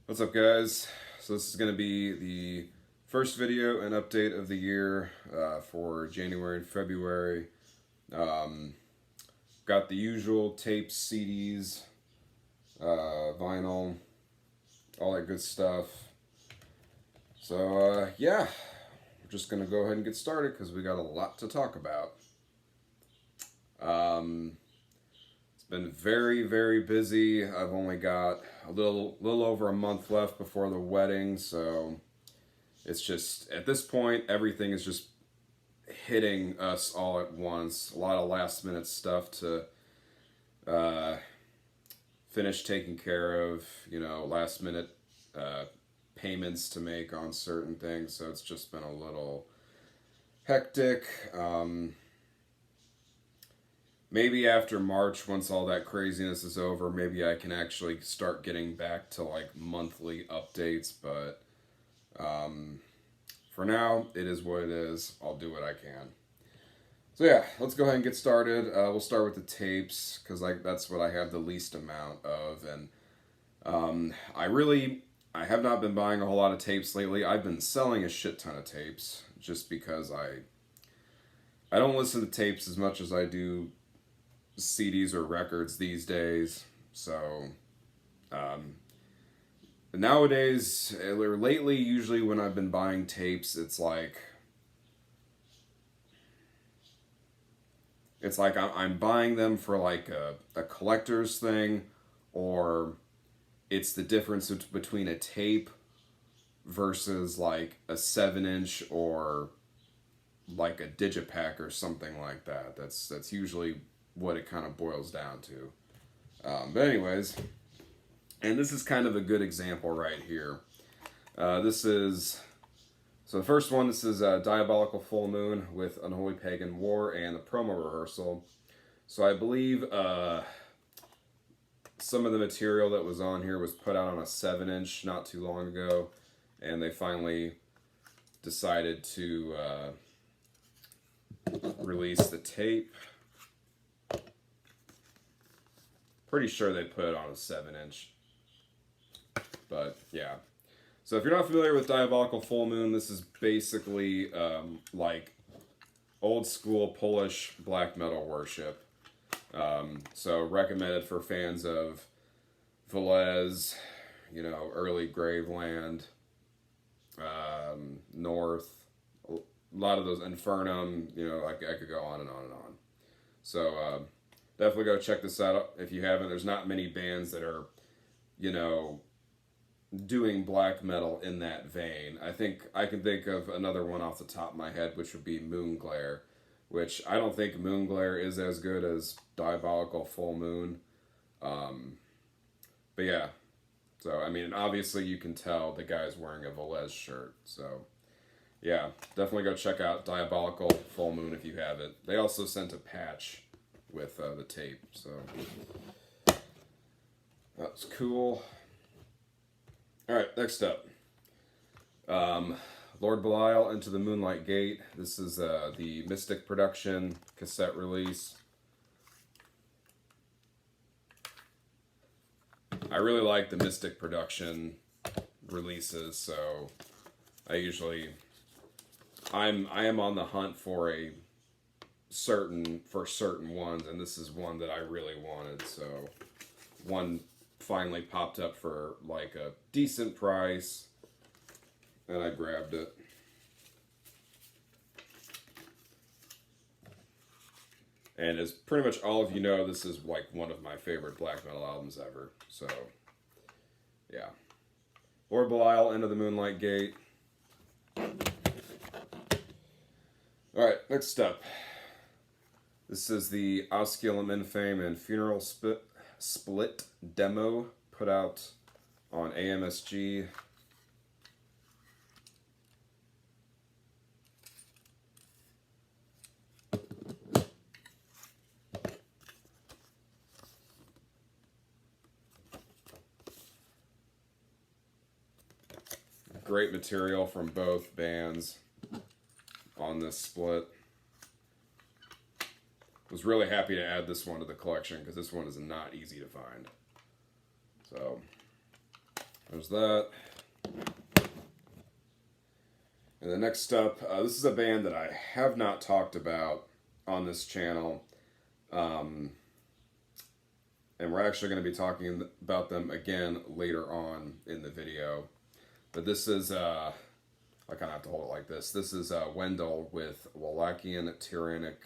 What's up, guys? So this is going to be the first video and update of the year for January and February. Um, got the usual tapes, CDs, vinyl, all that good stuff. So yeah, we're just going to go ahead and get started because we got a lot to talk about. It's been very, very busy. I've only got a little over a month left before the wedding, so it's just, at this point, everything is just hitting us all at once. A lot of last minute stuff to finish taking care of, last minute payments to make on certain things, so it's just been a little hectic. Maybe after March, once all that craziness is over, maybe I can actually start getting back to like monthly updates, but for now, it is what it is. I'll do what I can. So yeah, let's go ahead and get started. We'll start with the tapes, because that's what I have the least amount of, and I have not been buying a whole lot of tapes lately. I've been selling a shit ton of tapes, just because I don't listen to tapes as much as I do CDs or records these days. So nowadays, or lately, usually when I've been buying tapes, it's like I'm buying them for like a collector's thing, or it's the difference between a tape versus like a 7-inch or like a digipack or something like that. That's usually what it kind of boils down to. But anyways, and this is kind of a good example right here. So the first one, this is Diabolical Full Moon with Unholy Pagan War and the promo rehearsal. So I believe some of the material that was on here was put out on a 7-inch not too long ago, and they finally decided to release the tape. Pretty sure they put it on a 7-inch. But yeah. So if you're not familiar with Diabolical Full Moon, this is basically like old school Polish black metal worship. So recommended for fans of Velez, early Graveland, North, a lot of those, Infernum, I could go on and on and on. So definitely go check this out if you haven't. There's not many bands that are, doing black metal in that vein. I think I can think of another one off the top of my head, which would be Moonglare, which I don't think Moonglare is as good as Diabolical Full Moon. But yeah, so I mean, obviously you can tell the guy's wearing a Velez shirt. So yeah, definitely go check out Diabolical Full Moon if you have it. They also sent a patch with the tape, so that's cool. All right, next up, Lord Belial, Into the Moonlight Gate. This is the Mystic Production cassette release. I really like the Mystic Production releases, so I am on the hunt for certain ones, and this is one that I really wanted. So one finally popped up for like a decent price, and I grabbed it. And as pretty much all of you know, this is like one of my favorite black metal albums ever. So yeah, Lord Belial, Into the Moonlight Gate. Alright, next up, this is the Osculum Infame and Funeral Split demo put out on AMSG. Great material from both bands on this split. Was really happy to add this one to the collection because this one is not easy to find. So There's that. And the next up, this is a band that I have not talked about on this channel. And we're actually going to be talking about them again later on in the video. But this is, I kind of have to hold it like this. This is Wendell with Wallachian Tyrannic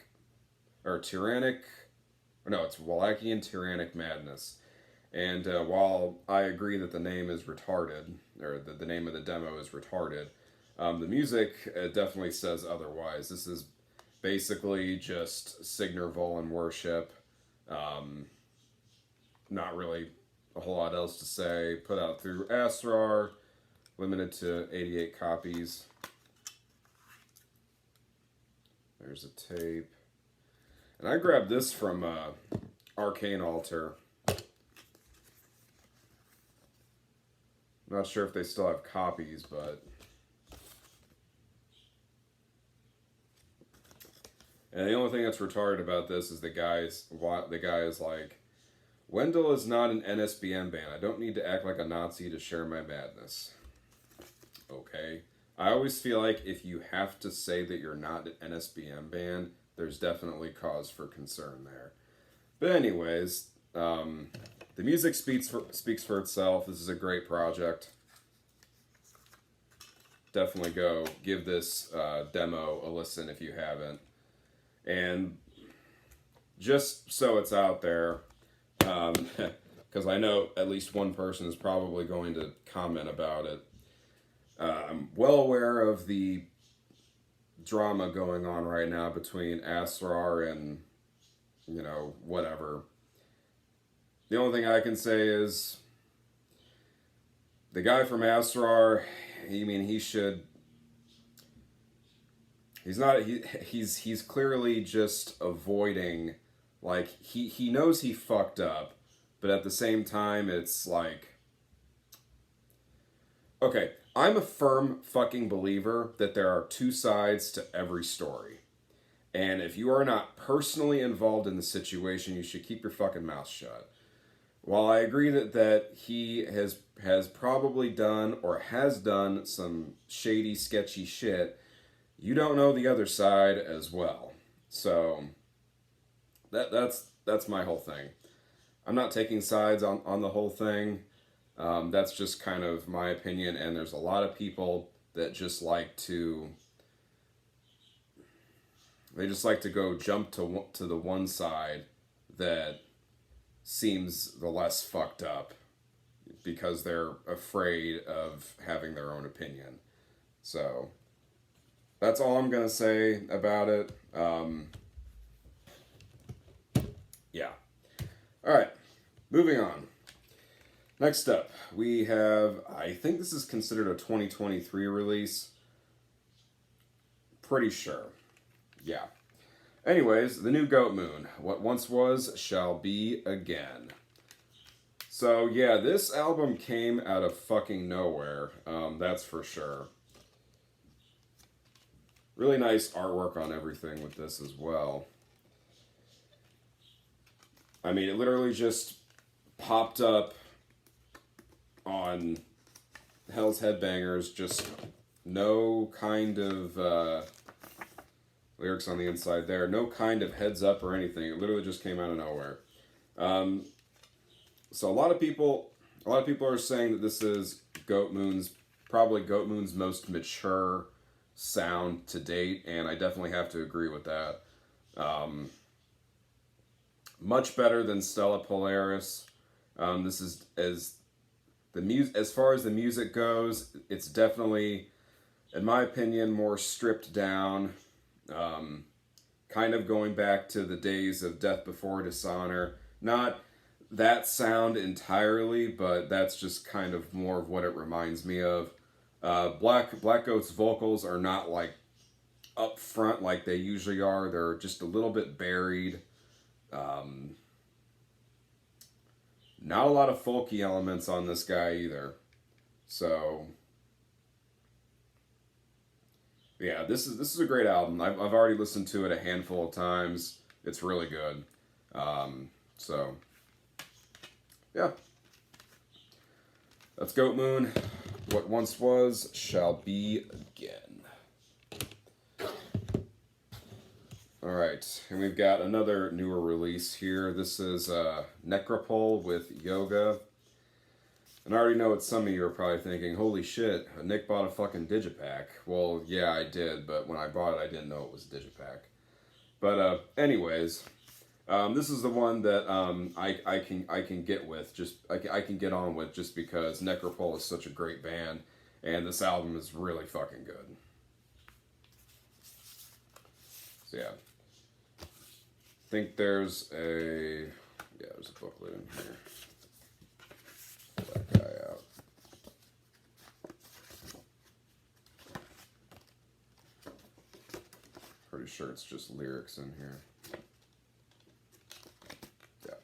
Madness. And while I agree that the name is retarded, or the name of the demo is retarded, the music definitely says otherwise. This is basically just Signor and worship. Not really a whole lot else to say. Put out through Astrar, limited to 88 copies. There's a tape. And I grabbed this from Arcane Altar. Not sure if they still have copies, but... And the only thing that's retarded about this is the guy is like, Wendell is not an NSBM band. I don't need to act like a Nazi to share my madness. Okay. I always feel like if you have to say that you're not an NSBM band, there's definitely cause for concern there. But anyways, the music speaks for itself. This is a great project. Definitely go give this demo a listen if you haven't. And just so it's out there, because I know at least one person is probably going to comment about it. I'm well aware of the drama going on right now between Asrar and, whatever. The only thing I can say is the guy from Asrar, he's clearly just avoiding, like, he knows he fucked up, but at the same time, it's like, okay, I'm a firm fucking believer that there are two sides to every story. And if you are not personally involved in the situation, you should keep your fucking mouth shut. While I agree that he has probably done or has done some shady, sketchy shit, you don't know the other side as well. So that's my whole thing. I'm not taking sides on the whole thing. That's just kind of my opinion, and there's a lot of people that just like to go jump to the one side that seems the less fucked up because they're afraid of having their own opinion. So that's all I'm gonna say about it. Yeah. All right, moving on. Next up, we have, I think this is considered a 2023 release. Pretty sure. Yeah. Anyways, the new Goat Moon. What once was shall be again. So yeah, this album came out of fucking nowhere. That's for sure. Really nice artwork on everything with this as well. I mean, it literally just popped up on Hell's Headbangers, just no kind of lyrics on the inside there, no kind of heads up or anything. It literally just came out of nowhere. So a lot of people are saying that this is probably Goat Moon's most mature sound to date, and I definitely have to agree with that. Much better than Stella Polaris. This is as far as the music goes, it's definitely, in my opinion, more stripped down. Kind of going back to the days of Death Before Dishonor. Not that sound entirely, but that's just kind of more of what it reminds me of. Black Goat's vocals are not like up front like they usually are. They're just a little bit buried. Not a lot of folky elements on this guy either. So yeah, this is a great album. I've already listened to it a handful of times. It's really good. So yeah. That's Goat Moon. What once was shall be again. Alright, and we've got another newer release here. This is Necropole with Yoga. And I already know what some of you are probably thinking, holy shit, Nick bought a fucking Digipack. Well, yeah, I did, but when I bought it, I didn't know it was a Digipack. But anyways, this is the one that I can get with, I can get on with just because Necropole is such a great band, and this album is really fucking good. So yeah, I think there's a booklet in here. Pull that guy out. Pretty sure it's just lyrics in here. Yeah.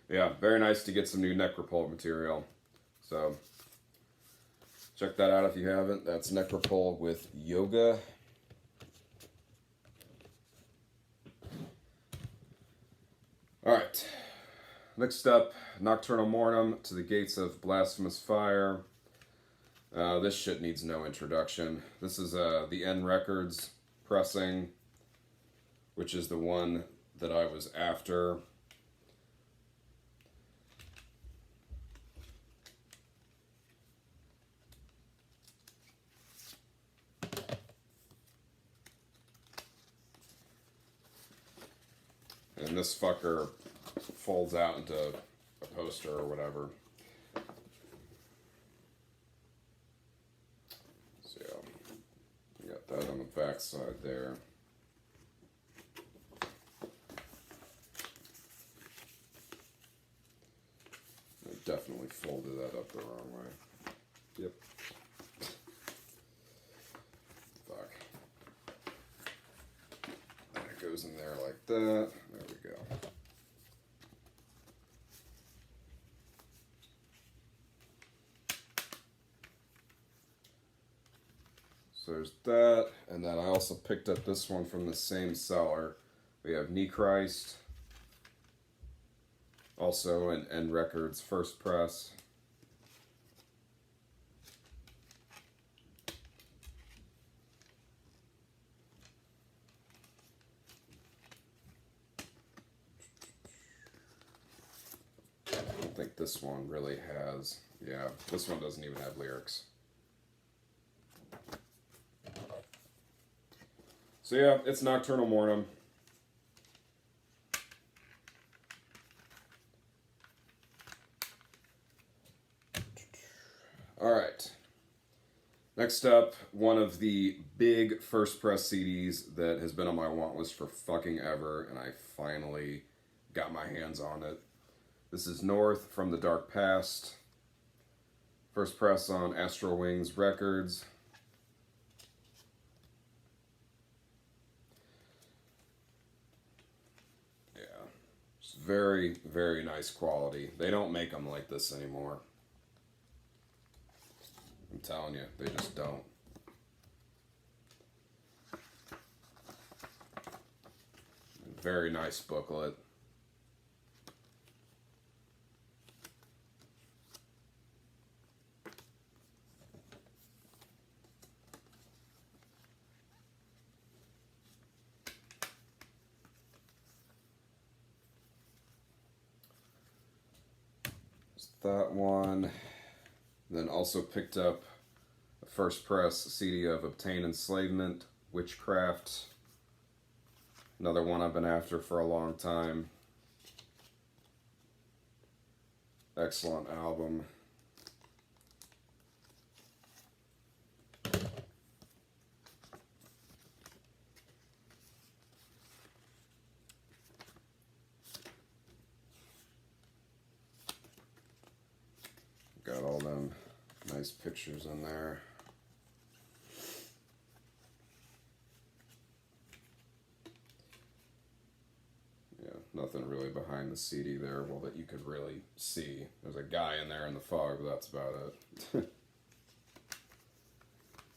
Yeah, very nice to get some new Necropole material. So, check that out if you haven't. That's Necropole with Yoga. Alright. Next up, Nocturnal Mortem, To the Gates of Blasphemous Fire. This shit needs no introduction. This is the N Records pressing, which is the one that I was after. And this fucker folds out into a poster or whatever. So yeah, you got that on the back side there. I definitely folded that up the wrong way. Yep. Fuck. And it goes in there like that. There we go. So there's that, and then I also picked up this one from the same seller. We have Knee Christ, also an N Records first press. I don't think this one really has, yeah, this one doesn't even have lyrics. So yeah, it's Nocturnal Mortem. Alright. Next up, one of the big first press CDs that has been on my want list for fucking ever, and I finally got my hands on it. This is North from the Dark Past. First press on Astral Wings Records. Very, very nice quality. They don't make them like this anymore. I'm telling you, they just don't. Very nice booklet. That one. Then also picked up a first press CD of Obtain Enslavement, Witchcraft. Another one I've been after for a long time. Excellent album. Got all them nice pictures in there. Yeah, nothing really behind the CD there, well, that you could really see. There's a guy in there in the fog, but that's about it.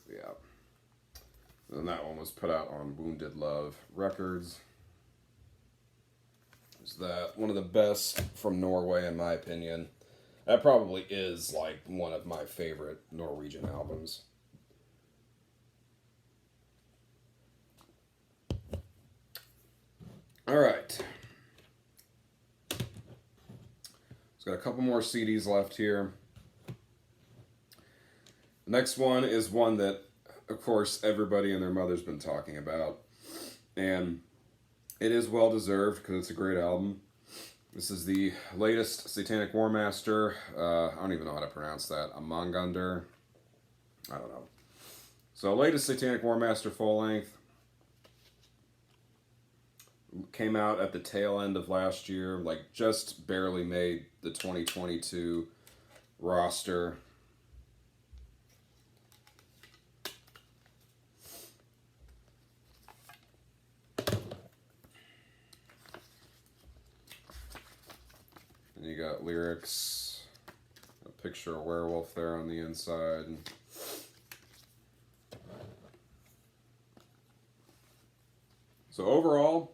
Yeah. And that one was put out on Wounded Love Records. Is that one of the best from Norway, in my opinion? That probably is like one of my favorite Norwegian albums. All right. It's got a couple more CDs left here. The next one is one that, of course, everybody and their mother's been talking about. And it is well deserved because it's a great album. This is the latest Satanic War Master. I don't even know how to pronounce that. Amangander. I don't know. So, latest Satanic War Master full length. Came out at the tail end of last year. Like, just barely made the 2022 roster. And you got lyrics, a picture of a werewolf there on the inside. So overall,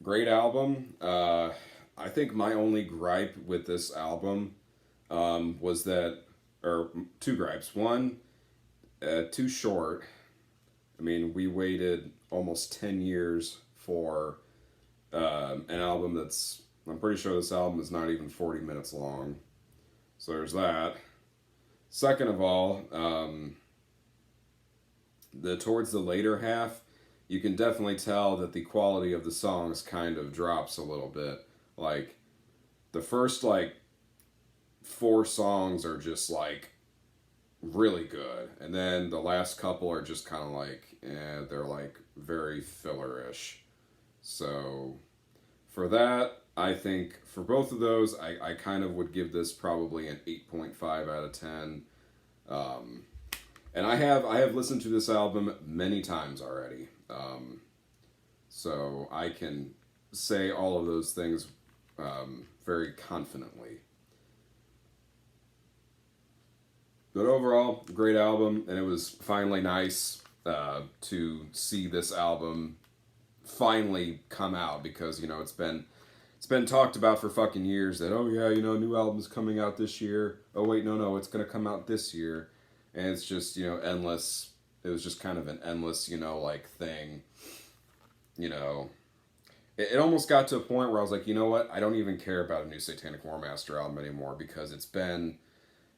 great album. I think my only gripe with this album was that, or two gripes. One, too short. I mean, we waited almost 10 years for an album that's, I'm pretty sure this album is not even 40 minutes long. So there's that. Second of all, towards the later half, you can definitely tell that the quality of the songs kind of drops a little bit. Like, the first, like, 4 songs are just, like, really good. And then the last couple are just kind of like, they're, like, very filler-ish. So, for that, I think, for both of those, I kind of would give this probably an 8.5 out of 10. And I have listened to this album many times already. So I can say all of those things very confidently. But overall, great album, and it was finally nice to see this album finally come out, because, you know, it's been talked about for fucking years that, oh yeah, you know, new album's coming out this year. Oh wait, no, it's gonna come out this year. And it's just, you know, endless. It was just kind of an endless, you know, like, thing. You know, it almost got to a point where I was like, you know what? I don't even care about a new Satanic War Master album anymore, because it's been,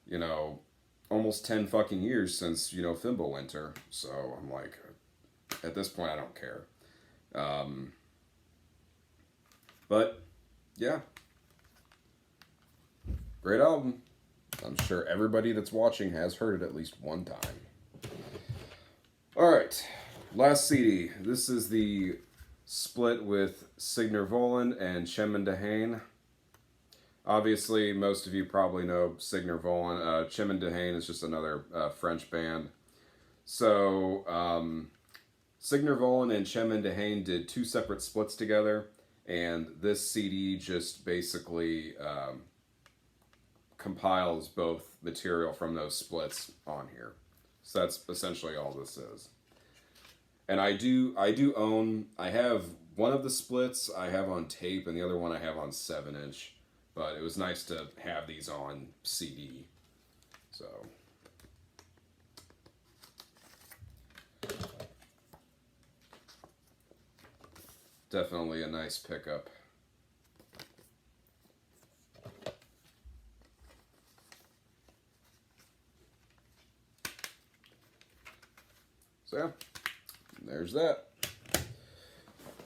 you know, almost 10 fucking years since, you know, Fimbulwinter. So I'm like, at this point, I don't care. But, yeah. Great album. I'm sure everybody that's watching has heard it at least one time. Alright, last CD. This is the split with Signor Volan and Chemin de Hain. Obviously, most of you probably know Signor Volan. Chemin de Hain is just another French band. So, Signor Volan and Chemin de Hain did 2 separate splits together, and this CD just basically compiles both material from those splits on here. So that's essentially all this is. And I do own, I have one of the splits I have on tape, and the other one I have on 7-inch. But it was nice to have these on CD. So. Definitely a nice pickup. So yeah, there's that.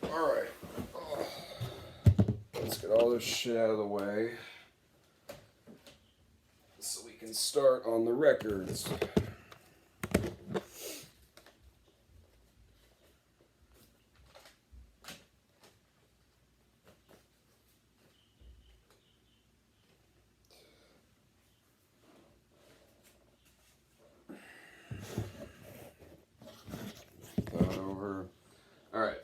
Alright. Oh. Let's get all this shit out of the way so we can start on the records. Alright.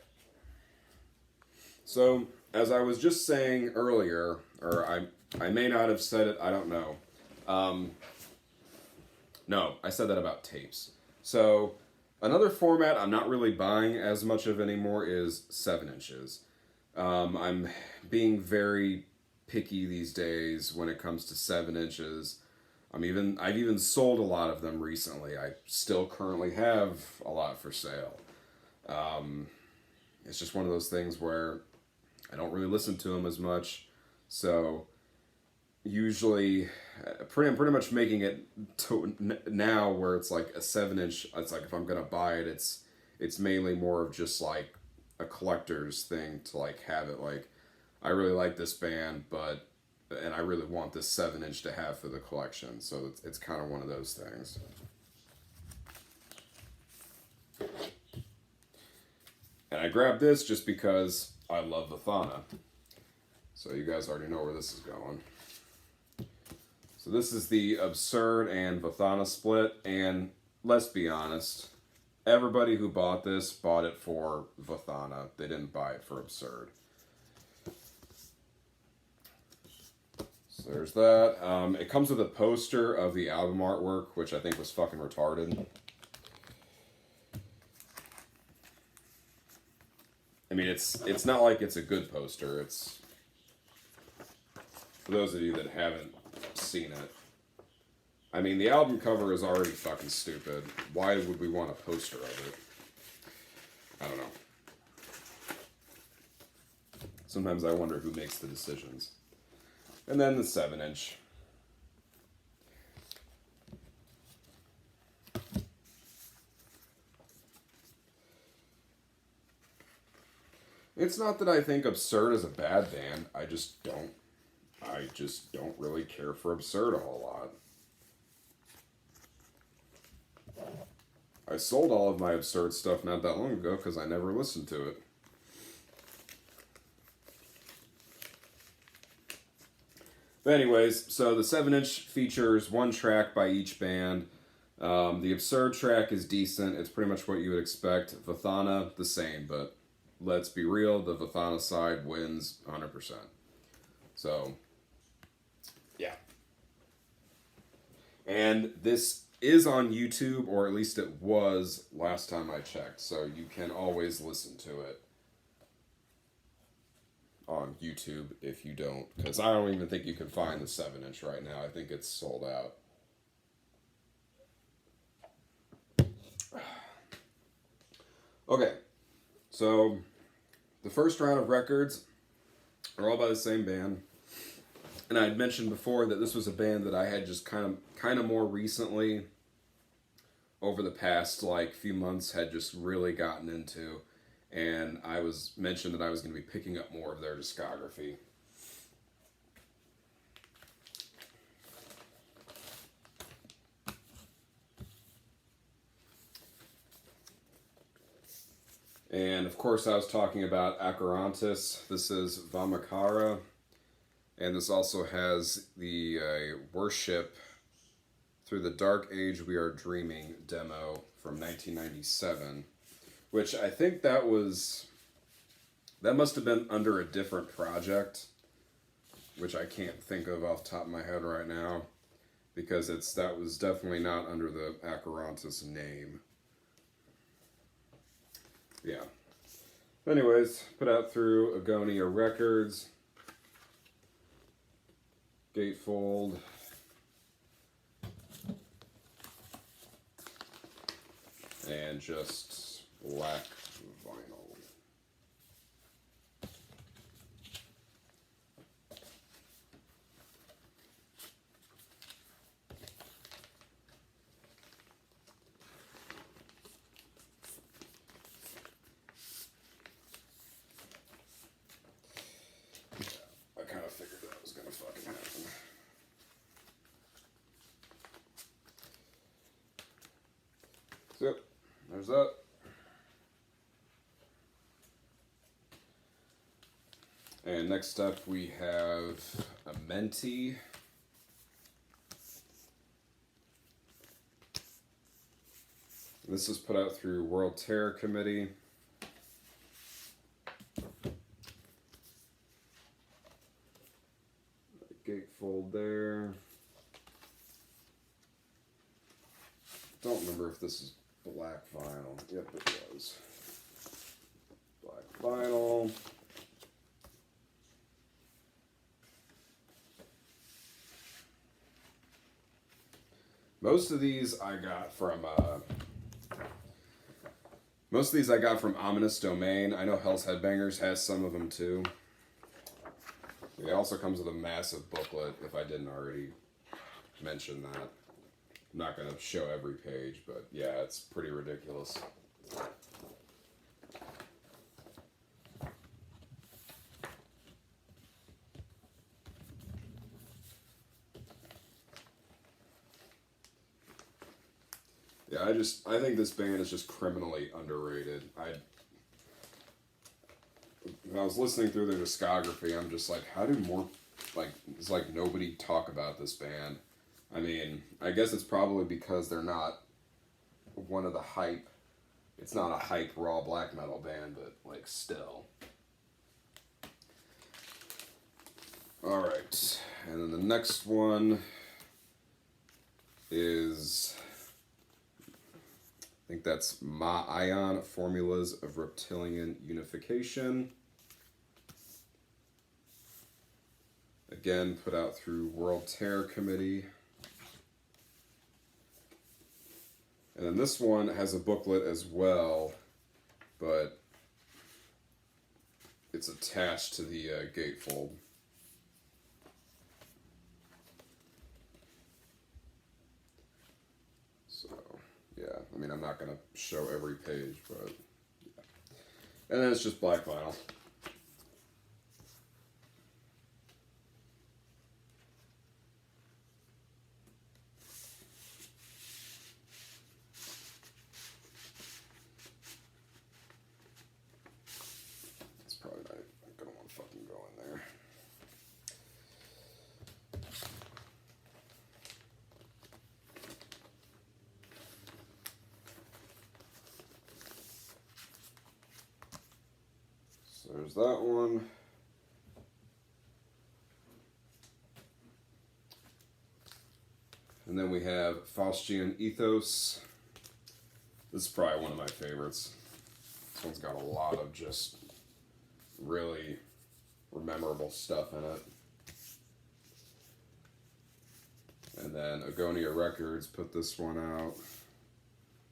So, as I was just saying earlier, or I may not have said it, I don't know. No, I said that about tapes. So another format I'm not really buying as much of anymore is 7 inches. I'm being very picky these days when it comes to 7 inches. I've even sold a lot of them recently. I still currently have a lot for sale. Um, it's just one of those things where I don't really listen to them as much. So usually, I'm pretty much making it to now where it's like a 7 inch. It's like if I'm gonna buy it, it's mainly more of just like a collector's thing to like have it like I really like this band, but and I really want this 7 inch to have for the collection. So it's kind of one of those things. And I grabbed this just because I love Vathana. So you guys already know where this is going. So this is the Absurd and Vathana split, and let's be honest, everybody who bought this bought it for Vathana. They didn't buy it for Absurd. So there's that. It comes with a poster of the album artwork, which I think was fucking retarded. I mean, it's not like it's a good poster. It's for those of you that haven't seen it. I mean, the album cover is already fucking stupid. Why would we want a poster of it? I don't know. Sometimes I wonder who makes the decisions. And then the 7 inch. It's not that I think Absurd is a bad band. I just don't really care for Absurd a whole lot. I sold all of my Absurd stuff not that long ago because I never listened to it. But anyways, so the 7 inch features one track by each band. The Absurd track is decent. It's pretty much what you would expect. Vathana, the same, but let's be real, the Vathana side wins 100%. So, yeah. And this is on YouTube, or at least it was last time I checked, so you can always listen to it on YouTube if you don't, because I don't even think you can find the 7 inch right now. I think it's sold out. Okay, so the first round of records are all by the same band, and I had mentioned before that this was a band that I had just kind of more recently, over the past like few months, had just really gotten into. And I was mentioned that I was going to be picking up more of their discography. And of course I was talking about Acherontis. This is Vamakara. And this also has the Worship Through the Dark Age We Are Dreaming demo from 1997. Which I think that must have been under a different project, which I can't think of off the top of my head right now, because that was definitely not under the Acherontis name. Yeah. Anyways, put out through Agonia Records, Gatefold, and just black vinyl. I kind of figured that was going to fucking happen. So, there's that. And next up we have a Menti. This is put out through World Terror Committee. Gatefold there. Don't remember if this is black vinyl. Yep, it was. Black vinyl. Most of these I got from Ominous Domain. I know Hell's Headbangers has some of them too. It also comes with a massive booklet, if I didn't already mention that. I'm not going to show every page, but yeah, it's pretty ridiculous. Yeah, I think this band is just criminally underrated. When I was listening through their discography, I'm just like, how do more, like, it's like nobody talk about this band? I mean, I guess it's probably because they're not one of the hype, it's not a hype raw black metal band, but, like, still. Alright, and then the next one is, I think that's Ma-Ion, Formulas of Reptilian Unification. Again, put out through World Terror Committee. And then this one has a booklet as well, but it's attached to the gatefold. So, yeah, I mean, I'm not going to show every page, but yeah. And then it's just black vinyl. There's that one. And then we have Faustian Ethos. This is probably one of my favorites. This one's got a lot of just really memorable stuff in it. And then Agonia Records put this one out.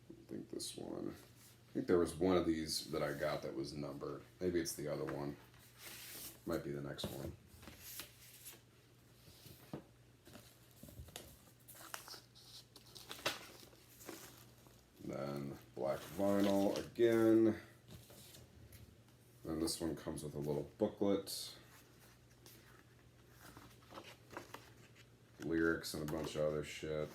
I think this one. I think there was one of these that I got that was numbered. Maybe it's the other one. Might be the next one. Then black vinyl again. Then this one comes with a little booklet. Lyrics and a bunch of other shit.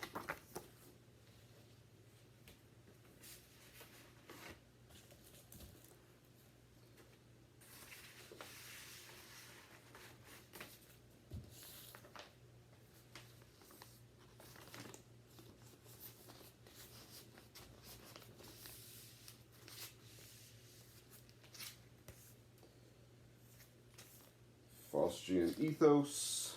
Faustian Ethos.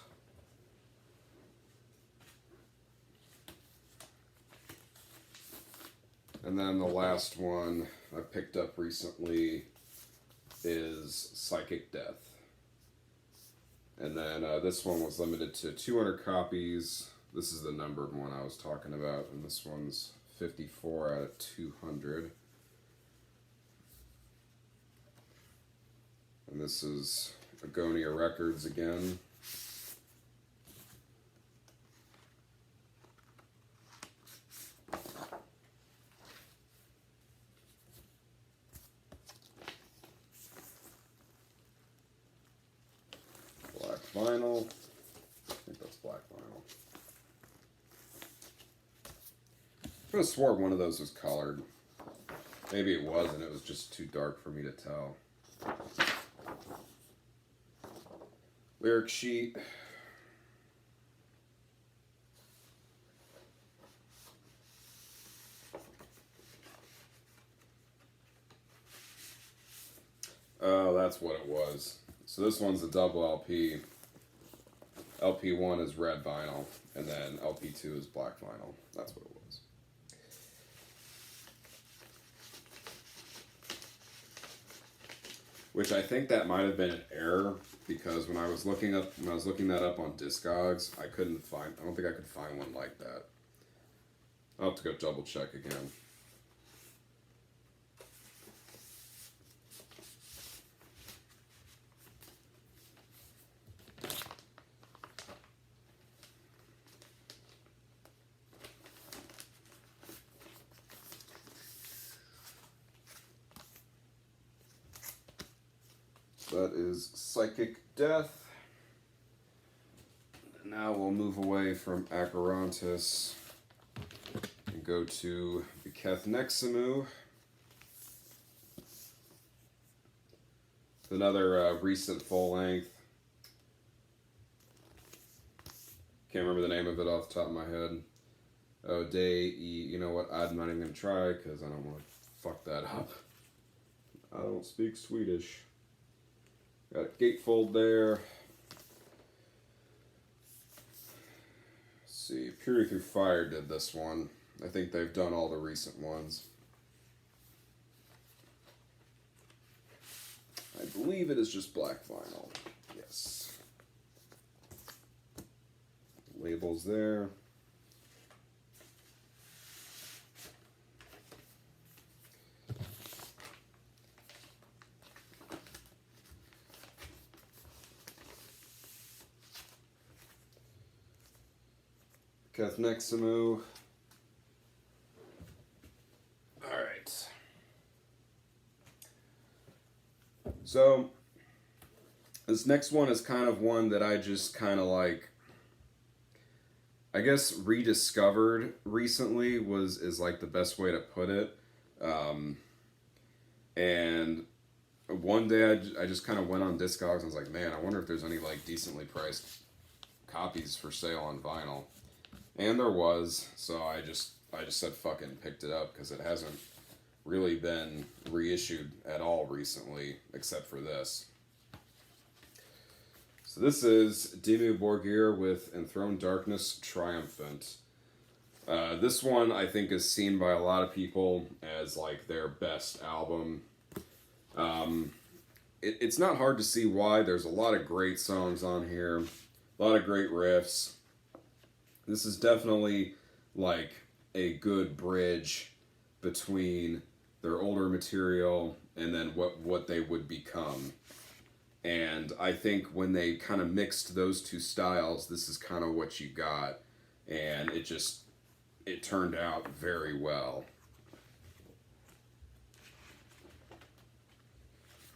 And then the last one I picked up recently is Psychic Death. And then this one was limited to 200 copies. This is the numbered one I was talking about, and this one's 54 out of 200. And this is Agonia Records again. Black vinyl. I think that's black vinyl. I could have swore one of those was colored. Maybe it was, and it was just too dark for me to tell. Lyric sheet. Oh, that's what it was. So this one's a double LP. LP1 is red vinyl, and then LP2 is black vinyl. That's what it was. which I think that might have been an error because when I was looking that up on Discogs, I don't think I could find one like that. I'll have to go double check again. That is Psychic Death. Now we'll move away from Acherontis and go to Cassette. Another recent full length. Can't remember the name of it off the top of my head. Oh, you know what? I'm not even going to try because I don't want to fuck that up. I don't speak Swedish. Got a gatefold there. Let's see, Purity Through Fire did this one. I think they've done all the recent ones. I believe it is just black vinyl. Yes. Labels there. Cassette. Alright. So, this next one is kind of one that I just kind of like, I guess rediscovered recently is like the best way to put it. And one day I just kind of went on Discogs and was like, man, I wonder if there's any like decently priced copies for sale on vinyl. And there was, so I just said fucking picked it up because it hasn't really been reissued at all recently, except for this. So this is Dimmu Borgir with Enthroned Darkness Triumphant. This one I think is seen by a lot of people as like their best album. It's not hard to see why. There's a lot of great songs on here, a lot of great riffs. This is definitely like a good bridge between their older material and then what they would become. And I think when they kind of mixed those two styles, this is kind of what you got. And it turned out very well.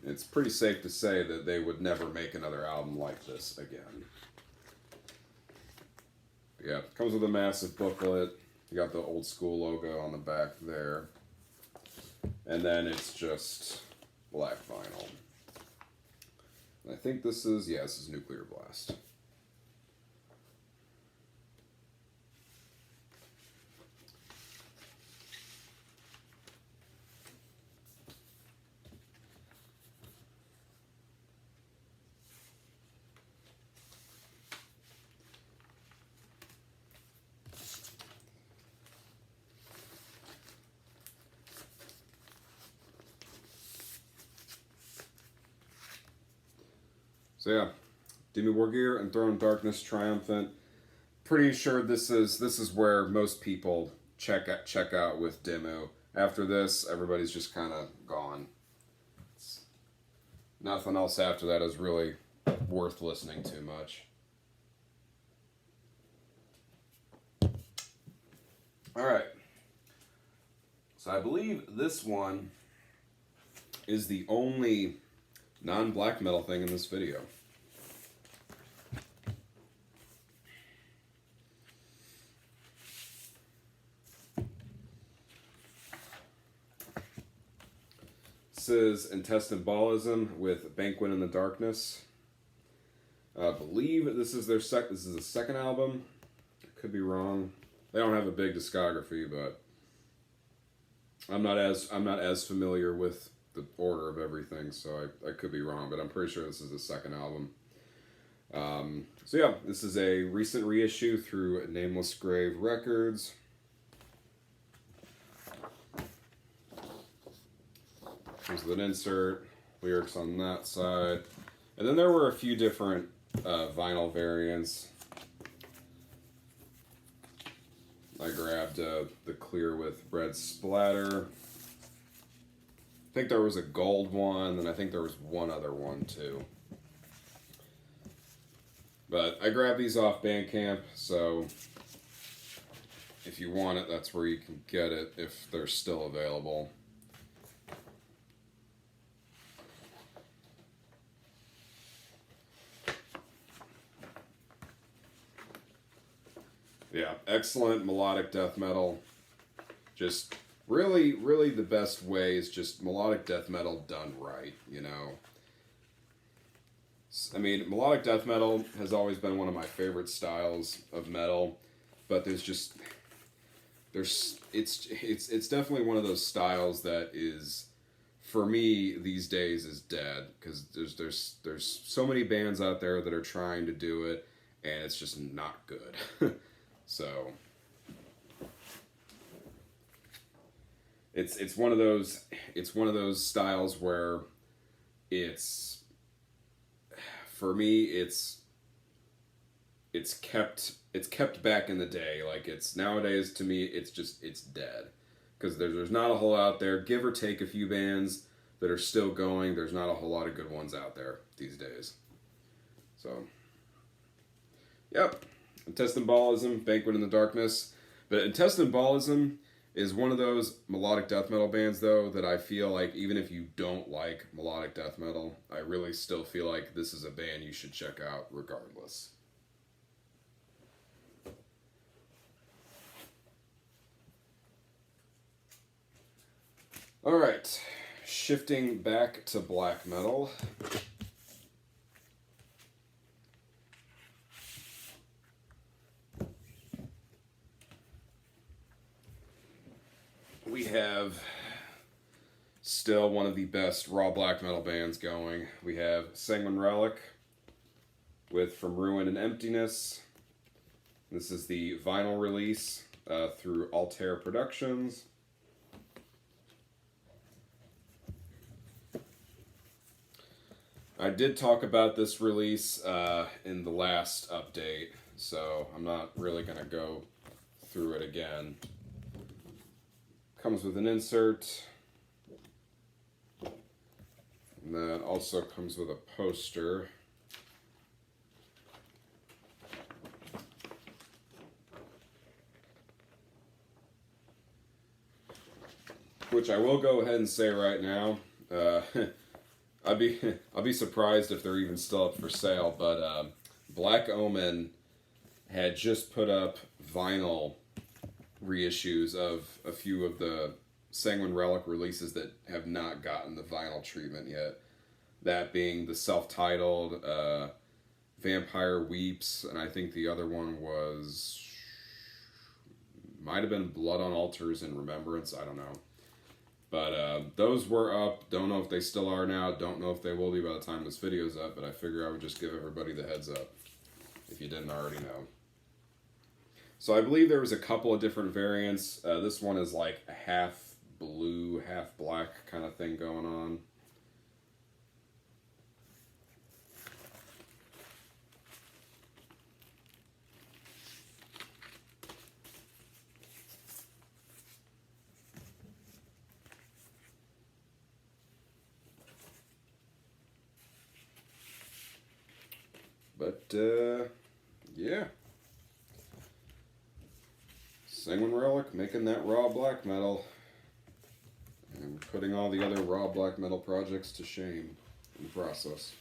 It's pretty safe to say that they would never make another album like this again. Yeah, it comes with a massive booklet. You got the old school logo on the back there. And then it's just black vinyl. I think this is Nuclear Blast. So yeah, Dimmu Borgir, Enthroned Darkness Triumphant. Pretty sure this is where most people check out with Dimmu. After this, everybody's just kind of gone. Nothing else after that is really worth listening to much. All right. So I believe this one is the only non-black metal thing in this video. This is Intestine Ballism with Banquet in the Darkness. I believe this is this is the second album. I could be wrong. They don't have a big discography, but I'm not as familiar with the order of everything, so I could be wrong, but I'm pretty sure this is the second album. So yeah, this is a recent reissue through Nameless Grave Records. Comes with an insert. lyrics on that side. And then there were a few different vinyl variants. I grabbed the clear with red splatter. I think there was a gold one, and I think there was one other one too. But I grabbed these off Bandcamp, so if you want it, that's where you can get it if they're still available. Yeah, excellent melodic death metal. Just really, really the best way is just melodic death metal done right, you know. I mean, melodic death metal has always been one of my favorite styles of metal, but it's definitely one of those styles that is, for me these days, is dead, because there's so many bands out there that are trying to do it, and it's just not good. So it's one of those styles where it's, for me, it's kept back in the day. Like, it's nowadays, to me, it's dead, because there's not a whole lot out there. Give or take a few bands that are still going, there's not a whole lot of good ones out there these days. So, yep. Intestine Ballism, Banquet in the Darkness. But Intestine Ballism is one of those melodic death metal bands, though, that I feel like even if you don't like melodic death metal, I really still feel like this is a band you should check out regardless. Alright, shifting back to black metal. We have still one of the best raw black metal bands going. We have Sanguine Relic with From Ruin and Emptiness. This is the vinyl release through Altair Productions. I did talk about this release in the last update, so I'm not really going to go through it again. Comes with an insert, and then also comes with a poster. Which I will go ahead and say right now, I'll be surprised if they're even still up for sale, but Black Omen had just put up vinyl reissues of a few of the Sanguine Relic releases that have not gotten the vinyl treatment yet. That being the self-titled Vampire Weeps, and I think the other one might have been Blood on Altars in Remembrance, I don't know. But those were up. Don't know if they still are now. Don't know if they will be by the time this video's up, but I figure I would just give everybody the heads up if you didn't already know. So I believe there was a couple of different variants. This one is like a half blue, half black kind of thing going on. But, yeah. Sanguine Relic making that raw black metal and putting all the other raw black metal projects to shame in the process.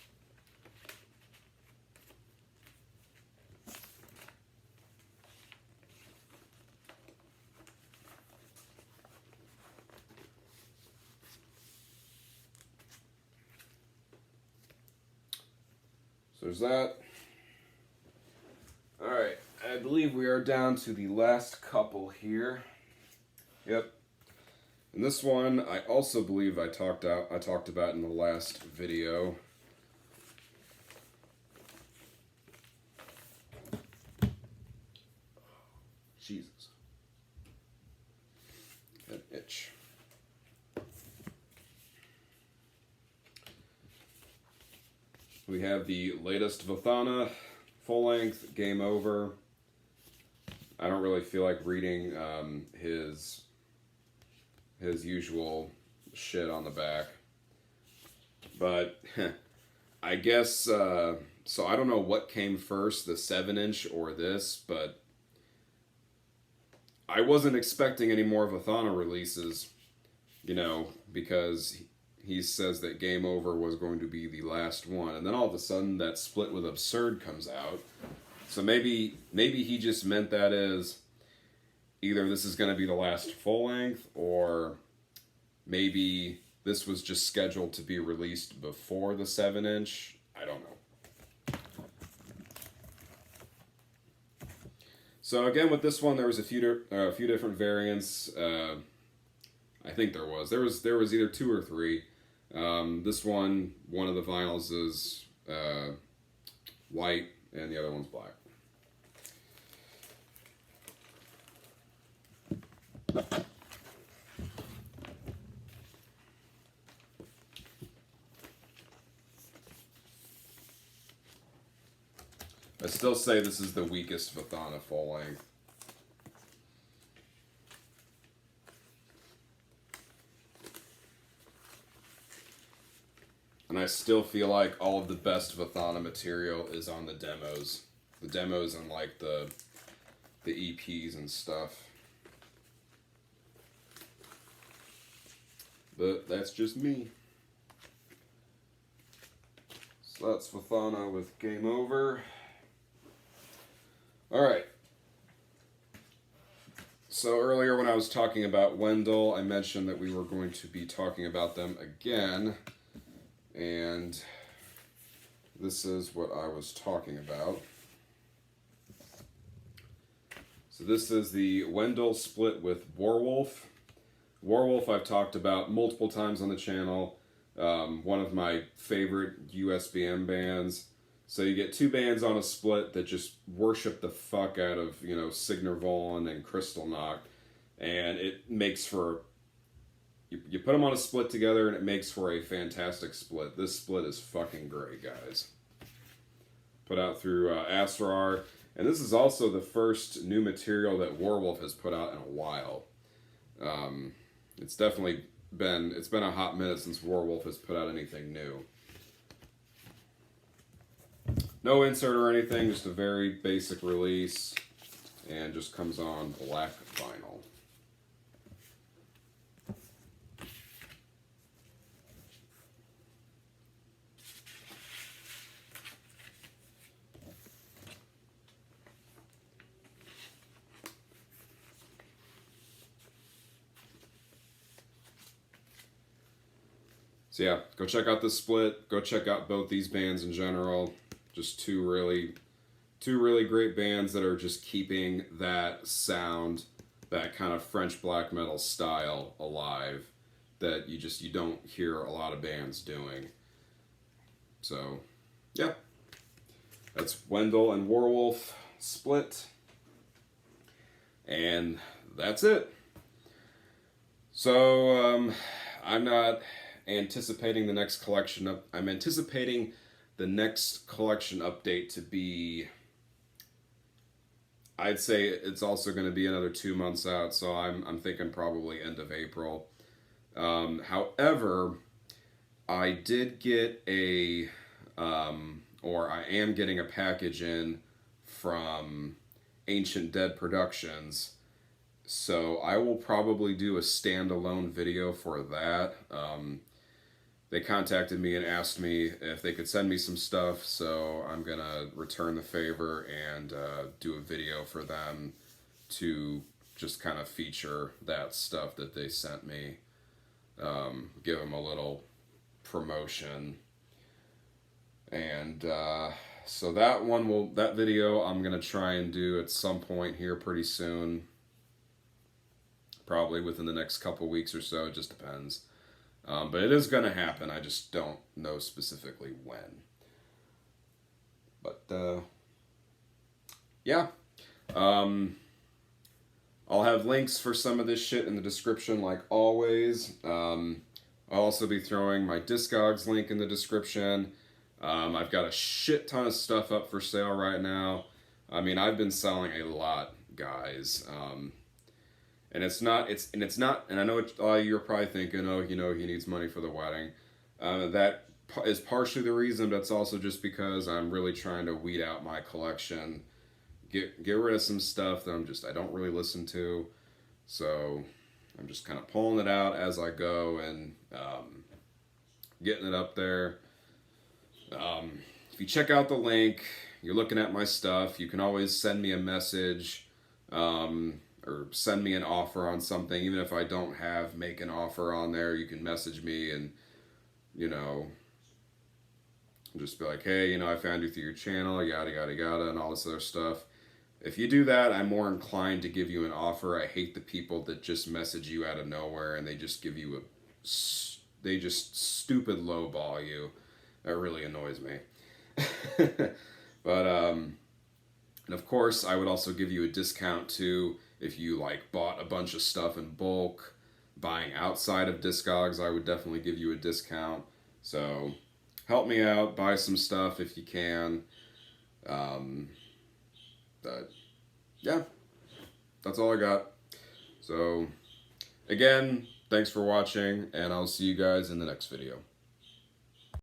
So there's that. Alright, I believe we are down to the last couple here. Yep. And this one I also believe I talked about in the last video. Jesus. An itch. We have the latest Vathana, full length, Game Over. I don't really feel like reading his usual shit on the back. But I guess, so I don't know what came first, the 7-inch or this, but I wasn't expecting any more Vathana releases, you know, because he says that Game Over was going to be the last one. And then all of a sudden that split with Absurd comes out. So maybe he just meant that as either this is going to be the last full length, or maybe this was just scheduled to be released before the 7-inch. I don't know. So again, with this one, there was a few different variants. I think there was either 2 or 3. This one of the vinyls is white, and the other one's black. I still say this is the weakest Vathana full length. And I still feel like all of the best Vathana material is on the demos. The demos and like the EPs and stuff. But that's just me. So that's Vathana with Game Over. Alright. So earlier when I was talking about Wendell, I mentioned that we were going to be talking about them again. And this is what I was talking about. So this is the Wendell split with Warwolf. Warwolf I've talked about multiple times on the channel. One of my favorite USBM bands. So you get 2 bands on a split that just worship the fuck out of, you know, Signor Volon and Crystal Knock. And it makes for... You put them on a split together and it makes for a fantastic split. This split is fucking great, guys. Put out through Asrar. And this is also the first new material that Warwolf has put out in a while. It's definitely been a hot minute since Warwolf has put out anything new. No insert or anything, just a very basic release, and just comes on black vinyl. So yeah, go check out this split. Go check out both these bands in general. Just two really great bands that are just keeping that sound, that kind of French black metal style alive that you don't hear a lot of bands doing. So yeah, that's Wendell and Warwolf split, and that's it. So I'm not anticipating the next collection up. I'm anticipating the next collection update to be, I'd say it's also going to be another 2 months out, so I'm thinking probably end of April. However, I did get or I am getting a package in from Ancient Dead Productions, so I will probably do a standalone video for that. They contacted me and asked me if they could send me some stuff, so I'm gonna return the favor and do a video for them to just kind of feature that stuff that they sent me. Give them a little promotion. And so that video I'm gonna try and do at some point here pretty soon. Probably within the next couple weeks or so, it just depends. But it is going to happen. I just don't know specifically when. But, yeah. I'll have links for some of this shit in the description, like always. I'll also be throwing my Discogs link in the description. I've got a shit ton of stuff up for sale right now. I mean, I've been selling a lot, guys. And and I know you're probably thinking, oh, you know, he needs money for the wedding. That is partially the reason, but it's also just because I'm really trying to weed out my collection, get rid of some stuff that I don't really listen to. So I'm just kind of pulling it out as I go and getting it up there. If you check out the link, you're looking at my stuff, you can always send me a message or send me an offer on something. Even if I don't make an offer on there, you can message me and, you know, just be like, hey, you know, I found you through your channel, yada, yada, yada, and all this other stuff. If you do that, I'm more inclined to give you an offer. I hate the people that just message you out of nowhere and they just give you they just stupid lowball you. That really annoys me. But, and of course, I would also give you a discount too if you like bought a bunch of stuff in bulk. Buying outside of Discogs, I would definitely give you a discount. So help me out, buy some stuff if you can. But yeah, that's all I got. So again, thanks for watching, and I'll see you guys in the next video.